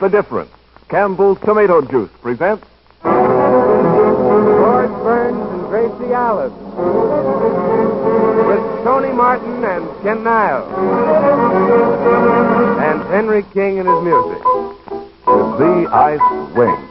the difference. Campbell's Tomato Juice presents Burns and Gracie Allen with Tony Martin and Ken Niles and Henry King and his music. The Ice Wing.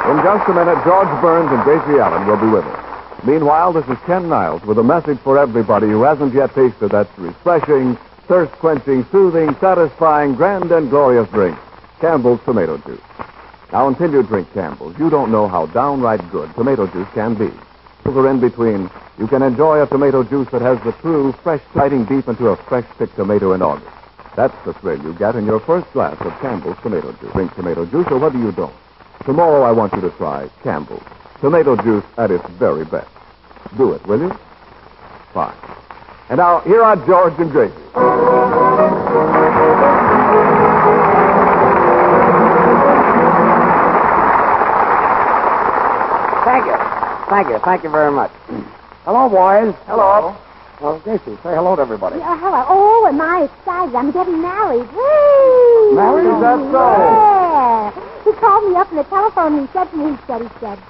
In just a minute, George Burns and Gracie Allen will be with us. Meanwhile, this is Ken Niles with a message for everybody who hasn't yet tasted that refreshing, thirst-quenching, soothing, satisfying, grand and glorious drink, Campbell's Tomato Juice. Now, until you drink Campbell's, you don't know how downright good tomato juice can be. Sugar in between, you can enjoy a tomato juice that has the true, fresh, biting deep into a fresh-picked tomato in August. That's the thrill you get in your first glass of Campbell's Tomato Juice. Drink tomato juice or whether you don't. Tomorrow I want you to try Campbell's Tomato Juice at its very best. Do it, will you? Fine. And now, here are George and Gracie. Thank you very much. Hello, boys. Hello. Well, Gracie, say hello to everybody. Yeah, hello. Oh, am I excited. I'm getting married. Whee! Married? Is that so? Yeah. He called me up on the telephone and he said to me, he said,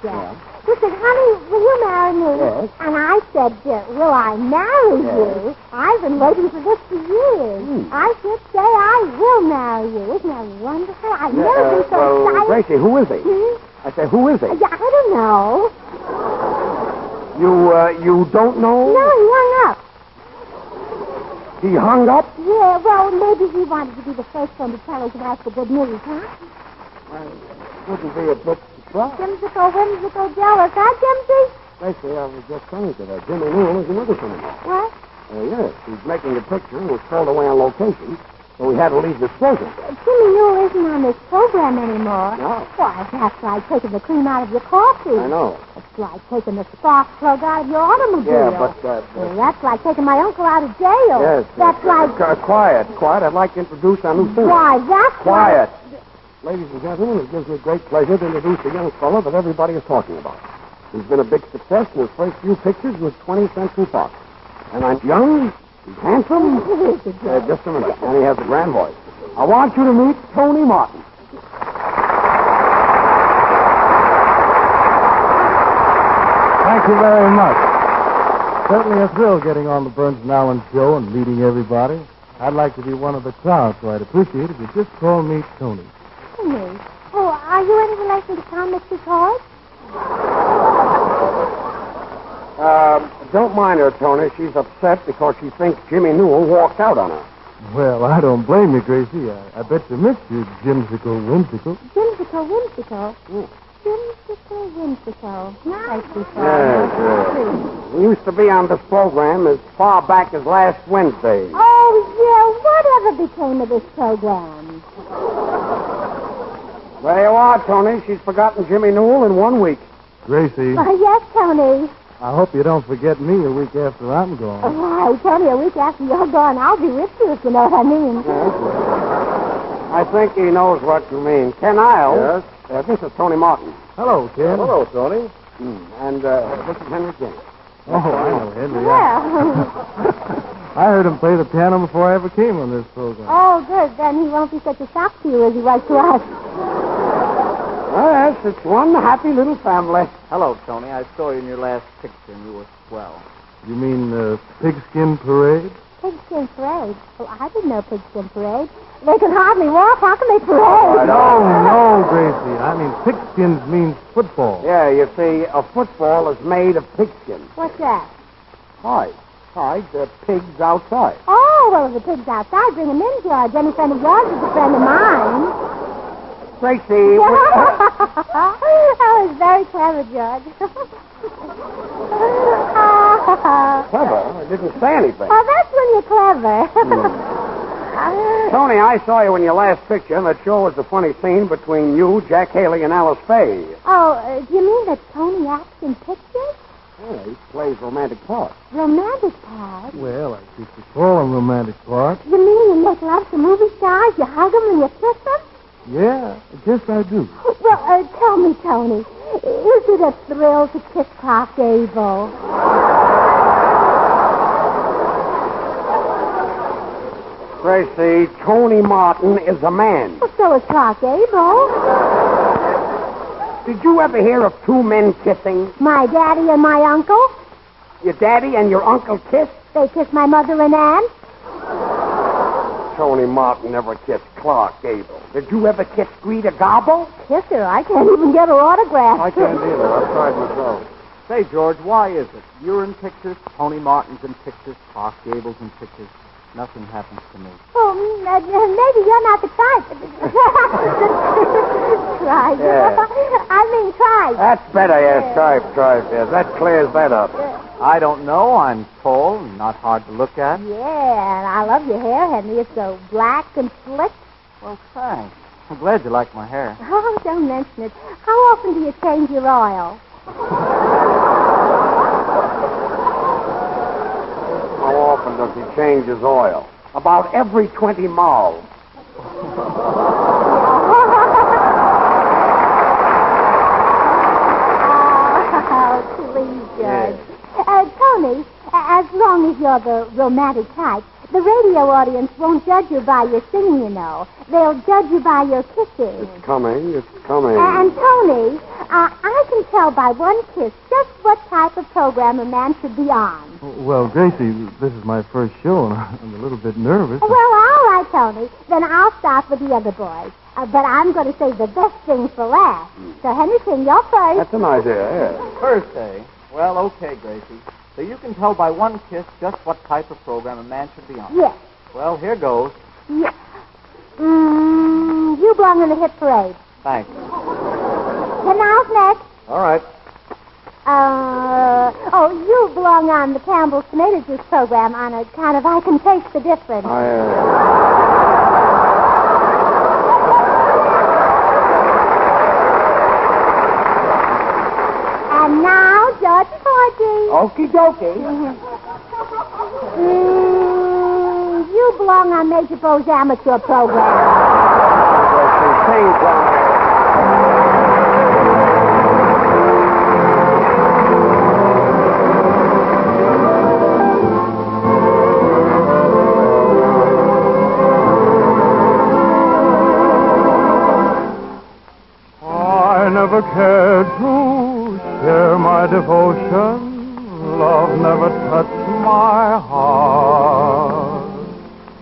Yeah. he said, honey, will you marry me? Yes. And I said, will I marry you? I've been waiting for this for years. I should say I will marry you. Isn't that wonderful? I've never been so excited. Gracie, who is he? I say, who is he? Yeah, I don't know. You don't know? No, he hung up. He hung up? Yeah, well, maybe he wanted to be the first one to tell his wife the good news, huh? Wouldn't be a bit surprised. Whimsical, jealous, huh, Jimsy? Gracie, I was just saying to that. Jimmy Newell isn't with us anymore. What? Yes, he's making a picture and was called away on location, so he had to leave this program. Jimmy Newell isn't on this program anymore. No. Why, that's like taking the cream out of your coffee. I know. It's like taking the spark plug out of your automobile. Yeah, but... That's like taking my uncle out of jail. Yes. That's like... Quiet. I'd like to introduce our new singer. Why, that's Quiet. Ladies and gentlemen, it gives me great pleasure to introduce a young fellow that everybody is talking about. He's been a big success in his first few pictures with 20th Century Fox. And I'm young, he's handsome. Just a minute. And he has a grand voice. I want you to meet Tony Martin. Thank you very much. Certainly a thrill getting on the Burns and Allen show and meeting everybody. I'd like to be one of the crowd, so I'd appreciate it if you just call me Tony. Tony. Oh, are you any relation to comics because? Don't mind her, Tony. She's upset because she thinks Jimmy Newell walked out on her. Well, I don't blame you, Gracie. I bet you missed you, Jimsicle Whimsicle. Jimsicle Whimsicle? Jimsicle Whimsicle. Nicely said. Yes. He used to be on this program as far back as last Wednesday. Oh, yeah. Whatever became of this program? There you are, Tony. She's forgotten Jimmy Newell in 1 week. Gracie, Yes, Tony. I hope you don't forget me a week after I'm gone. Why, Tony, a week after you're gone, I'll be with you, if you know what I mean. I think he knows what you mean. Ken Niles. Yes? This is Tony Martin. Hello, Ken. Hello, Tony. And this is Henry King. Oh, I know Henry. Well. I heard him play the piano before I ever came on this program. Oh, good. Then he won't be such a shock to you as he was to us. Oh, yes, it's one happy little family. Hello, Tony. I saw you in your last picture, and you were swell. You mean Pigskin Parade? Pigskin Parade? Oh, I didn't know Pigskin Parade. They can hardly walk. How can they parade? No, Gracie. I mean, pigskins means football. Yeah, you see, a football is made of pigskin. What's that? Hide. Hide the pigs outside. Oh, well, if the pig's outside, bring him in, George. Any friend of yours is a friend of mine. Gracie, That was very clever, George. clever. I didn't say anything. Oh, that's when you're clever. Tony, I saw you in your last picture, and that sure was a funny scene between you, Jack Haley, and Alice Faye. Oh, do you mean that Tony acts in pictures? Yeah, he plays romantic parts. Romantic parts? Well, I think you call them romantic parts. You mean you make love to movie stars, you hug them, and you kiss them? Yeah, I guess I do. Well, tell me, Tony, is it a thrill to kiss Clark Gable? Gracie, Tony Martin is a man. Well, so is Clark Gable. Did you ever hear of two men kissing? My daddy and my uncle, Your daddy and your uncle kissed? they kiss my mother and aunt. Tony Martin never kissed Clark Gable. Did you ever kiss Greta Garbo? Kiss her. I can't even get her autograph. I can't either. I've tried myself. Say, George, why is it? You're in pictures, Tony Martin's in pictures, Clark Gable's in pictures. Nothing happens to me. Oh, maybe you're not the type. Tribe. Yeah. I mean tribe. That's better, yes. Tribe, yes. That clears that up. I don't know. I'm tall and not hard to look at. Yeah, and I love your hair, Henry. It's so black and slick. Well, thanks. I'm glad you like my hair. Oh, don't mention it. How often do you change your oil? How often does he change his oil? About every 20 miles. Oh, please, Judge. Tony, as long as you're the romantic type, the radio audience won't judge you by your singing, you know. They'll judge you by your kisses. It's coming. And Tony, I can tell by one kiss just what type of program a man should be on. Well, Gracie, this is my first show, and I'm a little bit nervous. Well, all right, Tony. Then I'll start with the other boys. But I'm going to save the best thing for last. So, Henry King, you're first. That's an idea, yeah. First, eh? Well, okay, Gracie. So you can tell by one kiss just what type of program a man should be on. Yes. Well, here goes. Yes. You belong in the hit parade. Thanks. Canals next. All right. You belong on the Campbell's Tomato Juice program on a kind of I Can Taste the Difference. And now, George Porgy. Okie dokie. You belong on Major Bo's amateur program. I never cared to share my devotion. Love never touched my heart.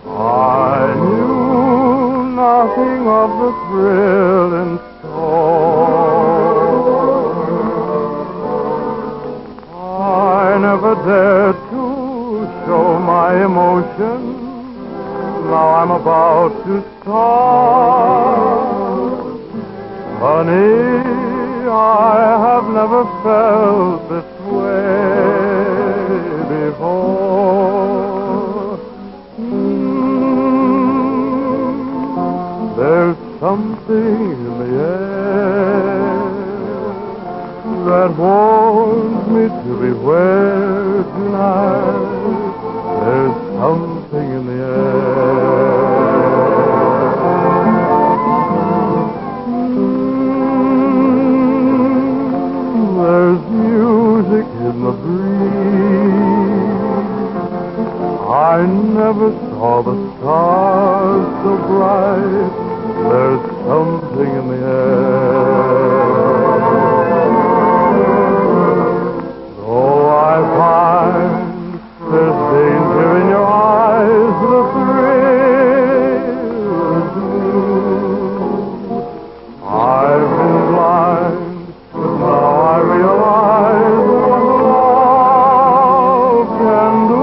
I knew nothing of the thrill in store. I never dared to show my emotion. Now I'm about to start. Honey, I have never felt this way before. There's something in the air that warns me to beware tonight. There's something in the air. I never saw the stars so bright. There's something in the air. Though I find there's danger in your eyes, the thrill is new. I've been blind, but now I realize what love can do.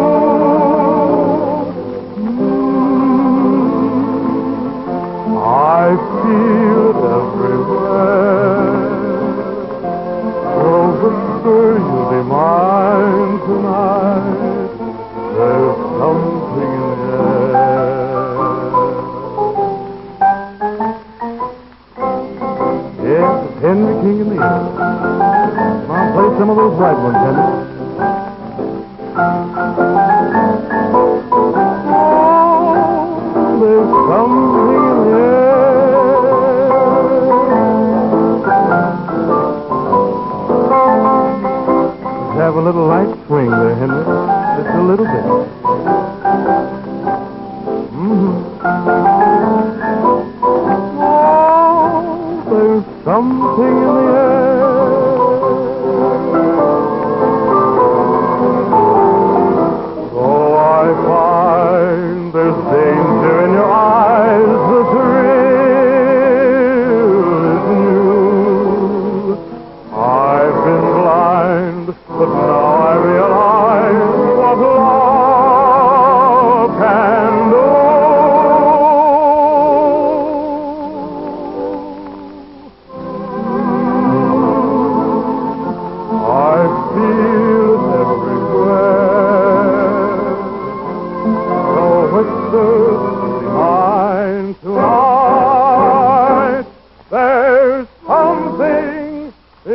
I feel it everywhere. So whisper you'll be mine tonight. There's something in the air. Yes, it's Henry King in the air. Come on, play some of those right ones, Henry. There's something in the air. Have a little light swing there, Henry. Just a little bit. Oh, there's something in the air. Oh, I find there's danger in your eyes. The thrill is new. I've been blind, but now I realize what love can do. I feel it everywhere. So whisper, be mine tonight. There's something in the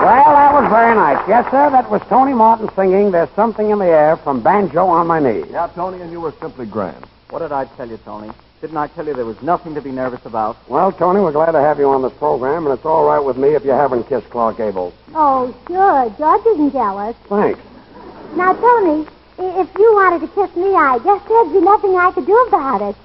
Well, that was very nice. Yes, sir, that was Tony Martin singing There's Something in the Air from Banjo on My Knee. Yeah, Tony, and you were simply grand. What did I tell you, Tony? Didn't I tell you there was nothing to be nervous about? Well, Tony, we're glad to have you on this program, and it's all right with me if you haven't kissed Clark Gable. Oh, sure. George isn't jealous. Thanks. Now, Tony, if you wanted to kiss me, I guess there'd be nothing I could do about it.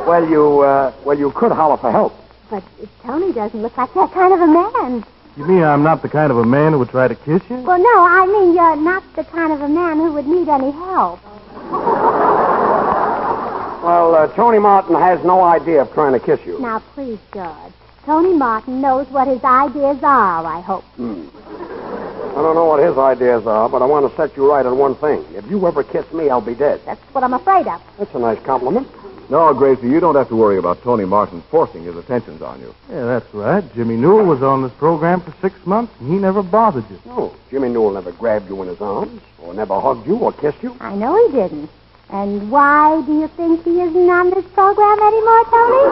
Well, you could holler for help. But Tony doesn't look like that kind of a man. You mean I'm not the kind of a man who would try to kiss you? Well, no, I mean you're not the kind of a man who would need any help. Well, Tony Martin has no idea of trying to kiss you. Now, please, George. Tony Martin knows what his ideas are, I hope. I don't know what his ideas are, but I want to set you right on one thing. If you ever kiss me, I'll be dead. That's what I'm afraid of. That's a nice compliment. No, Gracie, you don't have to worry about Tony Martin forcing his attentions on you. Yeah, that's right. Jimmy Newell was on this program for 6 months, and he never bothered you. No, Jimmy Newell never grabbed you in his arms, or never hugged you, or kissed you. I know he didn't. And why do you think he isn't on this program anymore, Tony?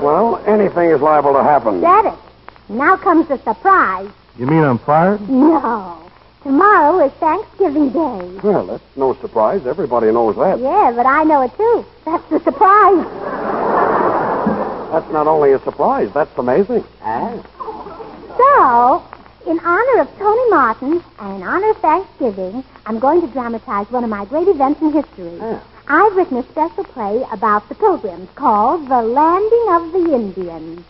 Well, anything is liable to happen. Said it. Now comes the surprise. You mean I'm fired? No. Tomorrow is Thanksgiving Day. Well, that's no surprise. Everybody knows that. Yeah, but I know it, too. That's the surprise. That's not only a surprise, that's amazing. So, in honor of Tony Martin and in honor of Thanksgiving, I'm going to dramatize one of my great events in history. I've written a special play about the Pilgrims called The Landing of the Indians.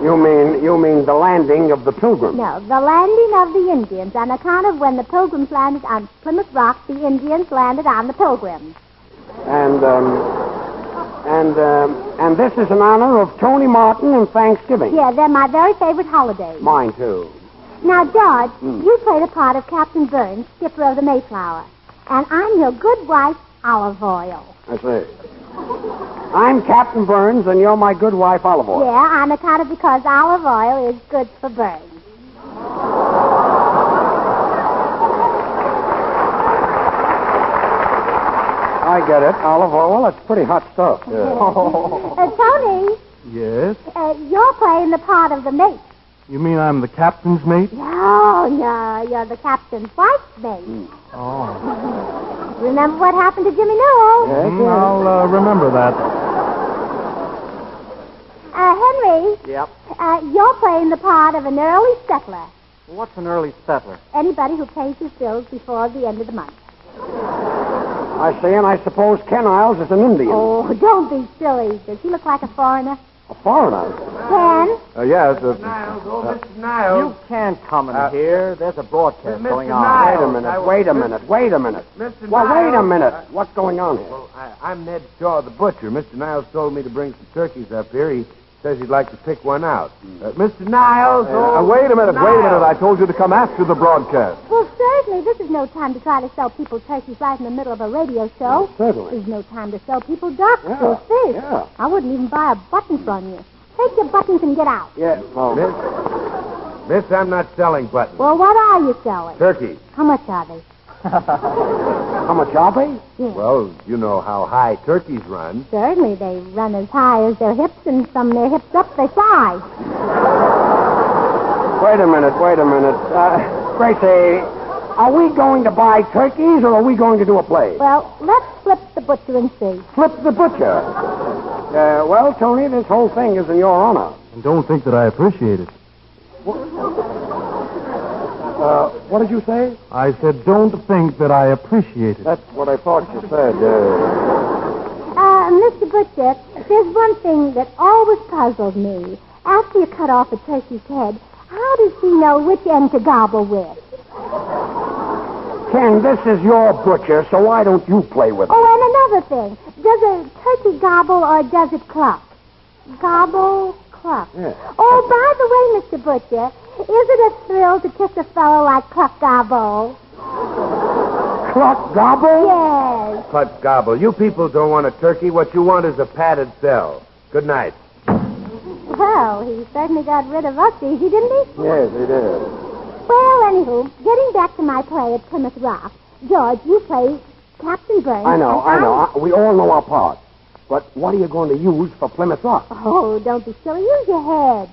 You mean the landing of the Pilgrims? No, the landing of the Indians, on account of when the Pilgrims landed on Plymouth Rock, the Indians landed on the Pilgrims. And this is in honor of Tony Martin and Thanksgiving. Yeah, they're my very favorite holidays. Mine, too. Now, George, you play the part of Captain Burns, skipper of the Mayflower. And I'm your good wife, Olive Oil. I see. I'm Captain Burns, and you're my good wife, Olive Oil. Yeah, on account of because olive oil is good for burns. I get it. Olive oil, that's pretty hot stuff. Tony, Yes? You're playing the part of the mate. You mean I'm the captain's mate? No, you're the captain's wife's mate. Oh. Remember what happened to Jimmy Newell? I'll remember that. Henry. Yep. You're playing the part of an early settler. What's an early settler? Anybody who pays his bills before the end of the month. I see, and I suppose Ken Isles is an Indian. Oh, don't be silly. Does he look like a foreigner? A foreigner? Ken? Yes. Mr. Niles. You can't come in here. There's a broadcast Mr. going on. Niles. Wait a minute. Wait a minute. Mr. Well, wait a Niles. minute. What's going on here? Well, I'm Ned Shaw, the butcher. Mr. Niles told me to bring some turkeys up here. He says he'd like to pick one out. Mr. Niles. Wait a minute. I told you to come after the broadcast. Well, certainly, this is no time to try to sell people turkeys right in the middle of a radio show. Certainly. There's no time to sell people ducks Yeah, or fish. yeah. I wouldn't even buy a button from you. Take your buttons and get out. Yeah, well, Miss, I'm not selling buttons. Well, what are you selling? Turkeys. How much are they? how much are they? Yeah. Well, you know how high turkeys run. Certainly, they run as high as their hips, and from their hips up, they fly. Wait a minute. Gracie, are we going to buy turkeys or are we going to do a play? Well, let's flip the butcher and see. Flip the butcher. Well, Tony, this whole thing is in your honor. And don't think that I appreciate it. What did you say? I said, don't think that I appreciate it. That's what I thought you said. Mr. Butcher, there's one thing that always puzzled me. After you cut off a turkey's head, how does he know which end to gobble with? Ken, this is your butcher, so why don't you play with it? Oh, and another thing. Does a turkey gobble or does it cluck? Gobble, cluck. Yeah. Oh, by the way, Mr. Butcher, is it a thrill to kiss a fellow like Cluck Gobble? Cluck gobble? Yes. Cluck gobble. You people don't want a turkey. What you want is a padded cell. Good night. Well, he certainly got rid of us easy, didn't he? Yes, he did. Well, anywho, getting back to my play at Plymouth Rock, George, you play Captain Burns. I know. We all know our part. But what are you going to use for Plymouth Rock? Oh, don't be silly. Use your head.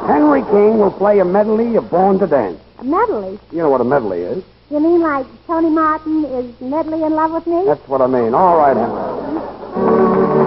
Henry King will play a medley of Born to Dance. A medley. You know what a medley is. You mean like Tony Martin is madly in love with me? That's what I mean. All right, Henry.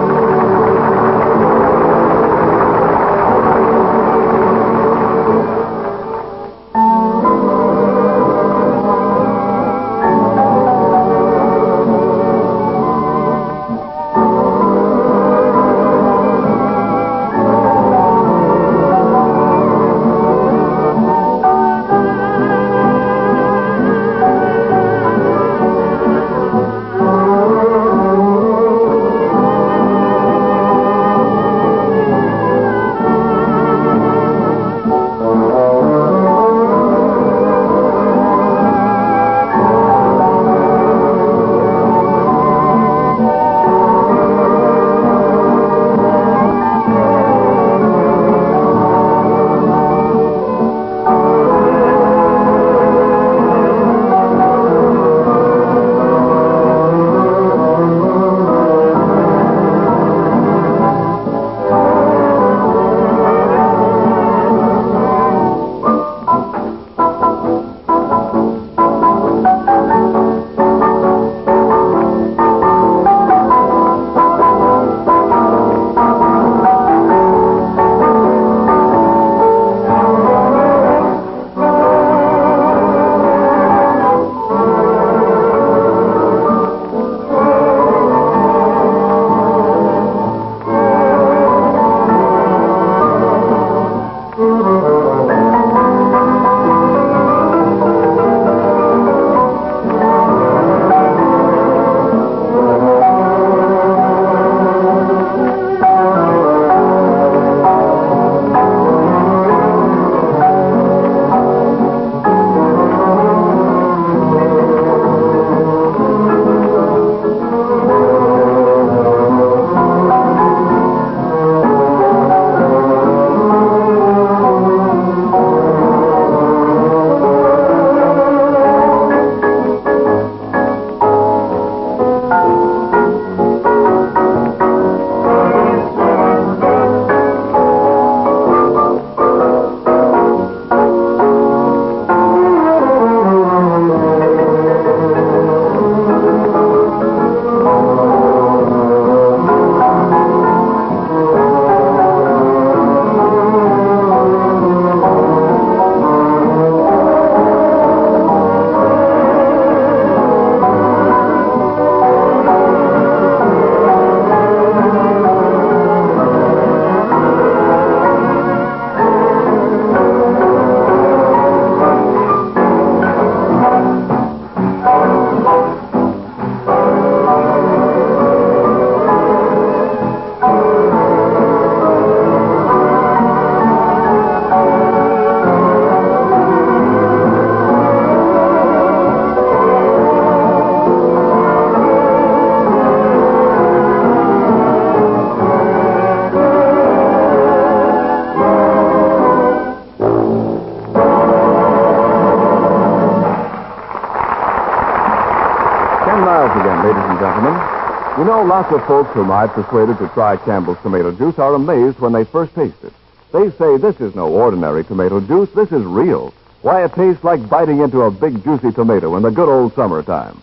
know, lots of folks whom I've persuaded to try Campbell's tomato juice are amazed when they first taste it. They say this is no ordinary tomato juice. This is real. Why, it tastes like biting into a big, juicy tomato in the good old summertime.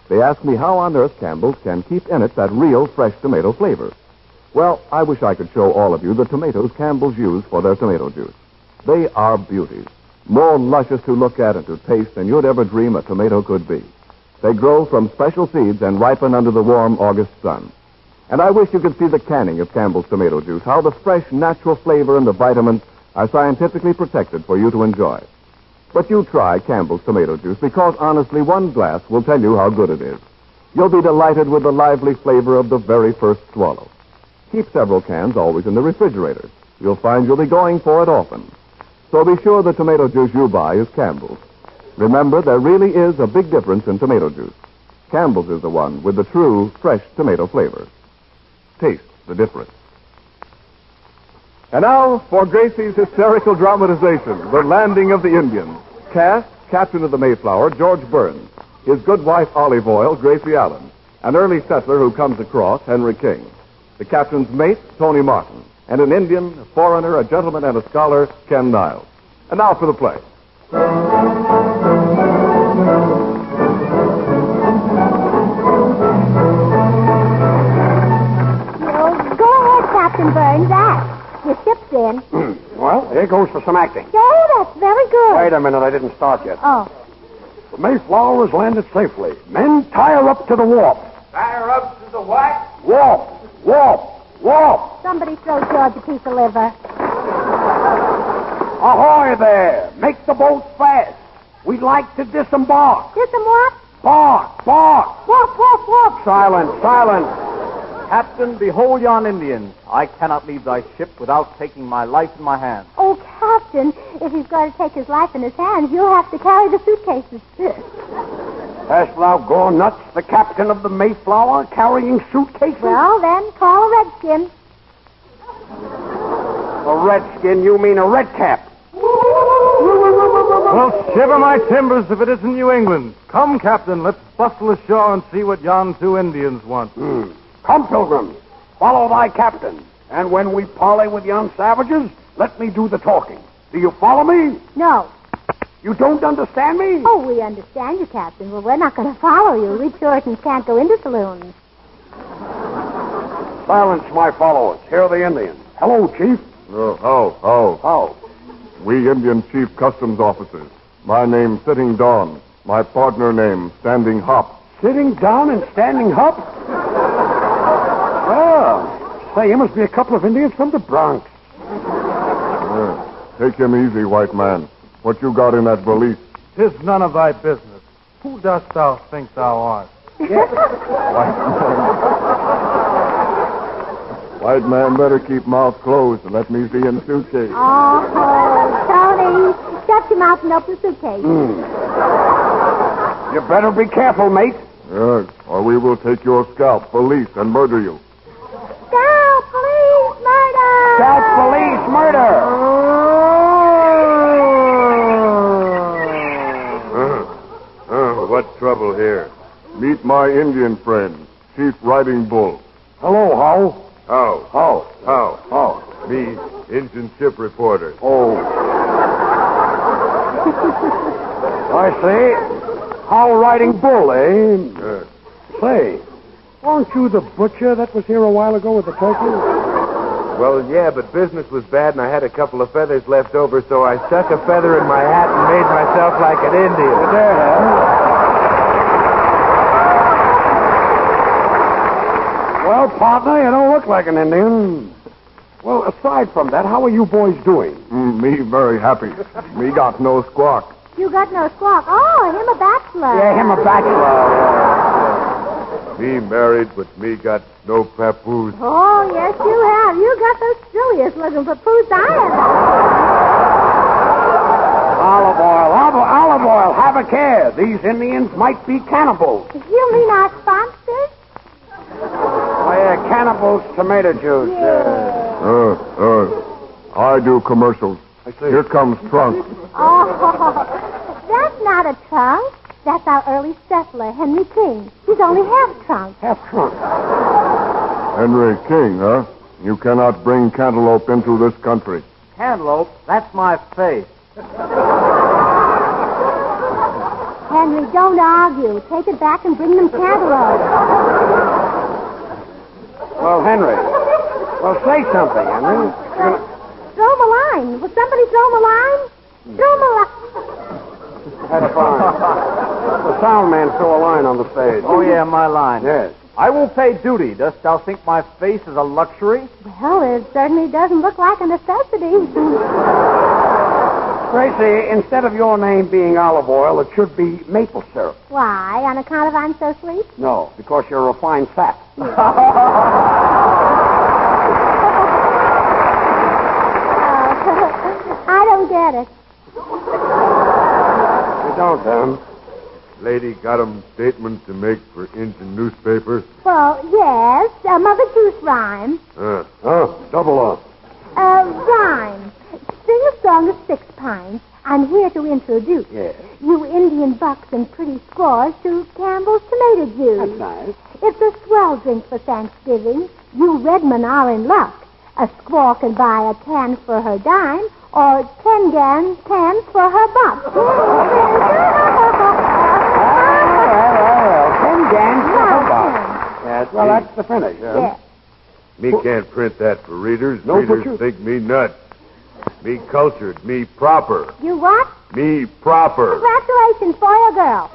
They ask me how on earth Campbell's can keep in it that real, fresh tomato flavor. Well, I wish I could show all of you the tomatoes Campbell's use for their tomato juice. They are beauties, more luscious to look at and to taste than you'd ever dream a tomato could be. They grow from special seeds and ripen under the warm August sun. And I wish you could see the canning of Campbell's tomato juice, how the fresh, natural flavor and the vitamins are scientifically protected for you to enjoy. But you try Campbell's tomato juice because, honestly, one glass will tell you how good it is. You'll be delighted with the lively flavor of the very first swallow. Keep several cans always in the refrigerator. You'll find you'll be going for it often. So be sure the tomato juice you buy is Campbell's. Remember, there really is a big difference in tomato juice. Campbell's is the one with the true, fresh tomato flavor. Taste the difference. And now for Gracie's hysterical dramatization, The Landing of the Indians. Cast, Captain of the Mayflower, George Burns. His good wife, Olive Oil, Gracie Allen. An early settler who comes across, Henry King. The captain's mate, Tony Martin. And an Indian, a foreigner, a gentleman, and a scholar, Ken Niles. And now for the play. Go ahead, Captain Burns. Act. Your ship's in. Well, here goes for some acting. Say, that's very good. Wait a minute, I didn't start yet. Oh. The Mayflower has landed safely. Men, tie her up to the warp. Tie her up to the what? Warp! Warp! Warp! Somebody throw George a piece of liver. Ahoy there! Make the boat fast. We'd like to disembark. Disembark? Bark! Bark! Whoop, whoop, whoop. Silence! Silence! Captain, behold yon Indians. I cannot leave thy ship without taking my life in my hand. Oh, Captain, if he's going to take his life in his hands, you'll have to carry the suitcases. Hast thou gone nuts, the captain of the Mayflower, carrying suitcases? Well, then, call a redskin. A redskin? You mean a redcap? Well, shiver my timbers if it isn't New England. Come, Captain, let's bustle ashore and see what yon two Indians want. Come, pilgrims, follow thy captain. And when we parley with yon savages, let me do the talking. Do you follow me? No. You don't understand me? Oh, we understand you, Captain. Well, we're not going to follow you. We Puritans can't go into saloons. Silence, my followers. Here are the Indians. Hello, Chief. How? We Indian Chief Customs Officers. My name, Sitting Dawn. My partner name, Standing Hop. Sitting down and standing up? Well, say, you must be a couple of Indians from the Bronx. Take him easy, white man. What you got in that valise? 'Tis none of thy business. Who dost thou think thou art? White man better keep mouth closed and let me see in suitcase. Oh, Tony, shut your mouth and open the suitcase. You better be careful, mate. Yes, or we will take your scalp, police, and murder you. Scalp, police, murder! Scalp, police, murder! What trouble here? Meet my Indian friend, Chief Riding Bull. Hello, How? How? Me, Indian ship reporter. Oh. I see. How Riding Bull, eh? Say, weren't you the butcher that was here a while ago with the turkey? Well, yeah, but business was bad and I had a couple of feathers left over, so I stuck a feather in my hat and made myself like an Indian. There. Well, partner, you don't look like an Indian. Well, aside from that, how are you boys doing? Me very happy. Me got no squawk. You got no squawk. Oh, him a bachelor. Yeah, him a bachelor. Me married, but me got no papoose. Oh, yes, you have. You got the silliest looking papoose I ever. Olive oil, have a care. These Indians might be cannibals. You mean our sponsors? Oh, yeah, cannibals, tomato juice. I do commercials. I see. Here comes Trunk. Oh, that's not a trunk. That's our early settler, Henry King. He's only half trunk. Half trunk. Henry King, huh? You cannot bring cantaloupe into this country. Cantaloupe, that's my face. Henry, don't argue. Take it back and bring them cantaloupe. Well, Henry. Well, say something, Henry. Throw him a line. Will somebody throw him a line? Throw him a line. That's fine. The sound man threw a line on the stage. Oh, yeah, my line. Yes. I will pay duty. Dost thou think my face is a luxury? Well, it certainly doesn't look like a necessity. Gracie, instead of your name being olive oil, it should be maple syrup. Why? On account of I'm so sweet? No, because you're a refined fat. I don't get it. You don't, then? Lady got 'em statement to make for Injun newspaper. Well, yes. Mother Goose rhyme. Double up. Rhyme. Sing a song of 6 pints. I'm here to introduce Yes. you Indian bucks and pretty squaws to Campbell's tomato juice. That's nice. It's a swell drink for Thanksgiving. You Redmen are in luck. A squaw can buy a can for her dime or 10 cans for her buck. Well. 10 gans for her buck. Yes, well, that's the finish. Yes. Me can't print that for readers. No, but readers you- think me nuts. Me cultured. Me proper. You what? Me proper. Congratulations, boy or girl.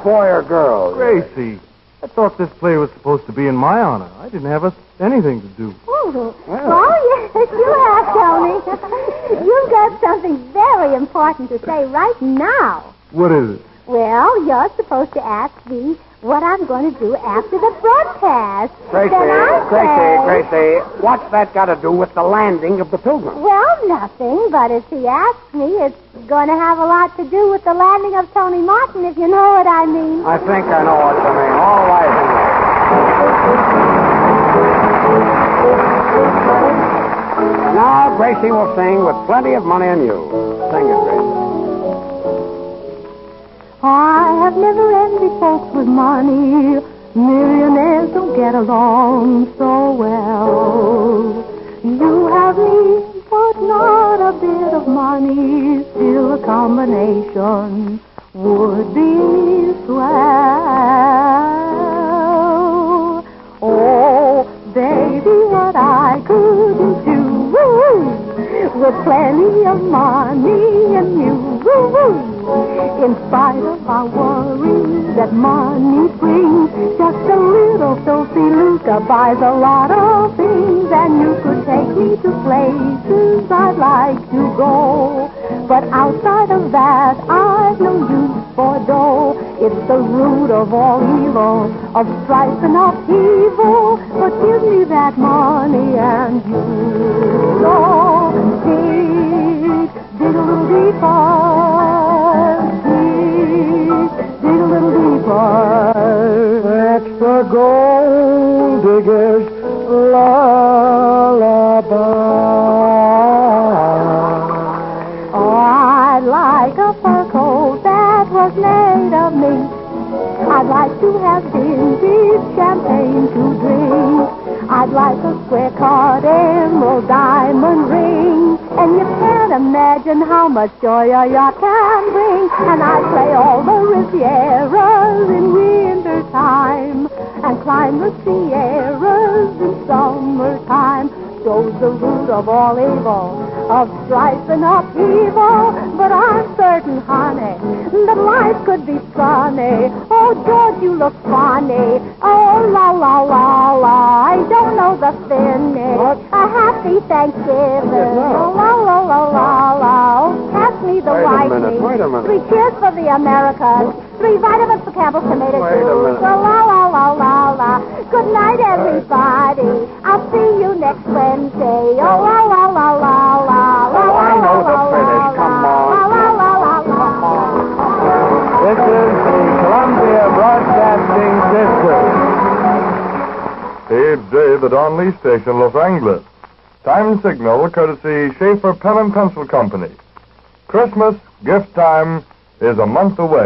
Boy or girl? Gracie, I thought this play was supposed to be in my honor. I didn't have anything to do. Oh, yes, you have, Tony. You've got something very important to say right now. What is it? Well, you're supposed to ask me what I'm going to do after the broadcast. Then I say, Gracie, what's that got to do with the landing of the Pilgrim? Well, nothing, but if he asks me, it's going to have a lot to do with the landing of Tony Martin, if you know what I mean. I think I know what you mean. All right, Henry. Now, Gracie will sing with plenty of money on you. Sing it, Gracie. I have never envied folks with money. Millionaires don't get along so well. You have me, but not a bit of money. Still a combination would be swell. Oh, baby, what I couldn't do with plenty of money and you. In spite of my worry that money brings, just a little filthy lucre buys a lot of things, and you could take me to places I'd like to go. But outside of that, I've no use for dough. It's the root of all evil, of strife and upheaval. But give me that money and you know, dig a little deeper. Dig a little deeper. That's the gold digger's lullaby. Oh, I'd like a fur coat that was made of mink. I'd like to have vintage champagne to drink. I'd like a square-cut emerald diamond ring. And you can't imagine how much joy a yacht can bring. And I'd play all the Rivieras in winter time and climb the Sierras in summertime. Shows the root of all evil, of strife and upheaval. But I'm certain, honey, that life could be sunny. Oh, George, you look funny. Oh, la, la, la, la. I don't know the finish. What? A happy Thanksgiving. Oh, la, la, la, la, la. Oh, pass me the Wait a lightning. minute, wait a minute. 3 cheers for the Americans. 3 vitamins for Campbell's tomato Wait a juice. minute. Oh, la, la, la, la, la. Good night, everybody. I'll see you next Wednesday. Oh, la, la, la, la, la. Oh, I know the finish. Come on. La, la, la, la, la. This is the Columbia Broadcasting System. Airdate, the Don Lee Station, Los Angeles. Time signal, courtesy Schaefer Pen and Pencil Company. Christmas, gift time, is a month away.